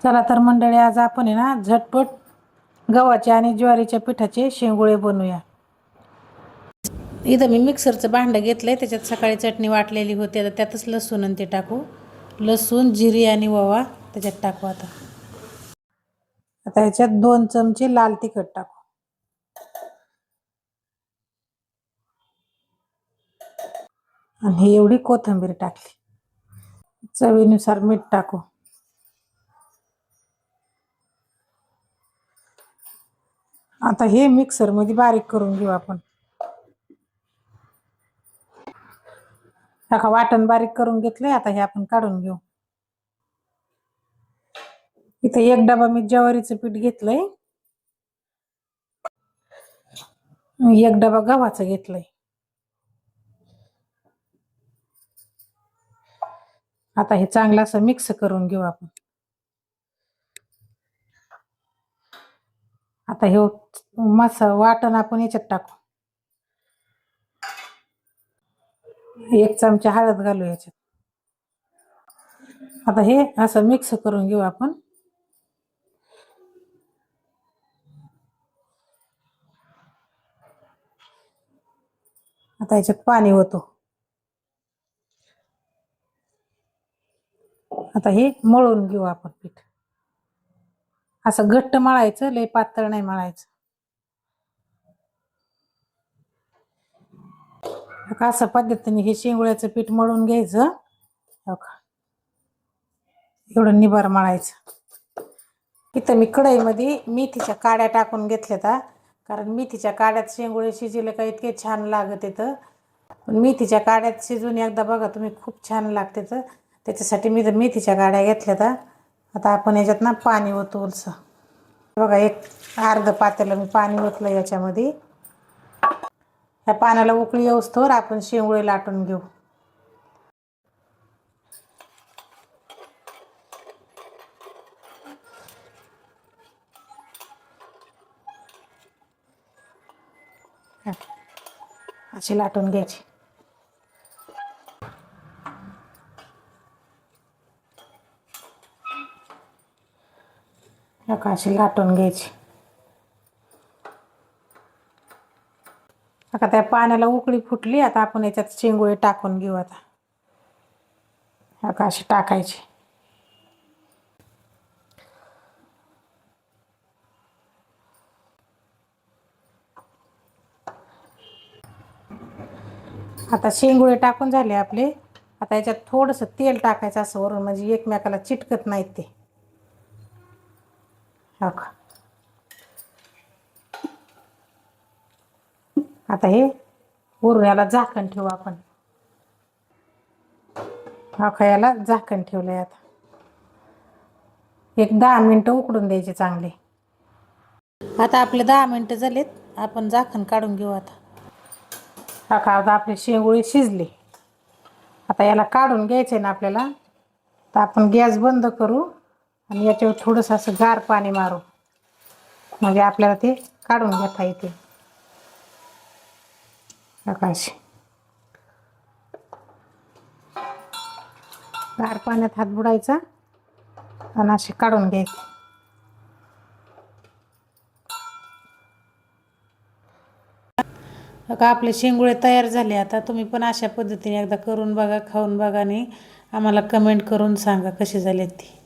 चला तर मंडळी, आज आपण आहे ना झटपट गव्हाचे आणि ज्वारीच्या पिठाचे शेंगुळे बनवूया। इथं मी मिक्सरचं भांडं घेतलंय, त्याच्यात सकाळी चटणी वाटलेली होती, आता त्यातच लसूण आणि ते टाकू। लसूण, जिरी आणि ओवा त्याच्यात टाकू। आता ह्याच्यात 2 चमचे लाल तिखट टाकू आणि एवढी कोथिंबीर टाकली। चवीनुसार मीठ टाकू। आता हे मिक्सर मध्ये बारीक करून घेऊ आपण। आता वाटण बारीक करून घेतलंय, आता हे आपण काढून घेऊ। इथे 1 डबा मी ज्वारीचं पीठ घेतलंय, 1 डबा गव्हाचं घेतलंय। आता हे चांगलं असं मिक्स करून घेऊ आपण। आता हे वाटण आपण याच्यात टाकू। 1 चमचा हळद घालू याच्यात। आता हे असं मिक्स करून घेऊ आपण। आता याच्यात पाणी होतो। आता हे मळून घेऊ आपण पीठ। असं घट्ट मळायचं, लय पातळ नाही मळायचं। अशा पद्धतीने हे शेंगुळ्याचं पीठ मळून घ्यायचं। एवढं निबार मळायचं। इथं मी कढईमध्ये मेथीच्या काड्या टाकून घेतल्यात, कारण मेथीच्या काड्यात शेंगुळे शिजले का इतके छान लागत येतं। पण मेथीच्या काड्यात शिजून एकदा बघा तुम्ही, खूप छान लागते। तर त्याच्यासाठी मी मेथीच्या काड्या घेतल्यात। आता आपण याच्यात ना पाणी ओतू। बघा, 1 अर्ध पातेलं मी पाणी ओतलं याच्यामध्ये। या पाण्याला उकळी येऊस्तोवर आपण शेंगुळे लाटून घेऊ। अशी लाटून घ्यायची। अशी लाटून घ्यायची। आता त्या पाण्याला उकळी फुटली, आता आपण याच्यात शेंगुळे टाकून घेऊ। आता अशी टाकायची। आता शेंगुळे टाकून झाले आपले। आता याच्यात थोडंसं तेल टाकायचं असं वरून, म्हणजे एकमेकाला चिटकत नाहीत ते। आता हे वरून याला झाकण ठेवू आपण। याला झाकण ठेवलंय। आता 1 10 मिनिटं उकडून द्यायचे चांगले। आता आपले 10 मिनिटं झालेत, आपण झाकण काढून घेऊ। आता आपले शेंगुळे शिजले। आता याला काढून घ्यायचे ना आपल्याला, तर आपण गॅस बंद करू आणि याच्यावर थोडंसं असं गार पाणी मारू, म्हणजे आपल्याला ते काढून घेता येते। अशी गार पाण्यात हात बुडायचा आणि असे काढून घ्यायचे। आपले शेंगुळे तयार झाले। आता तुम्ही पण अशा पद्धतीने एकदा करून बघा, खाऊन बघा आणि आम्हाला कमेंट करून सांगा कसे झालेत ते।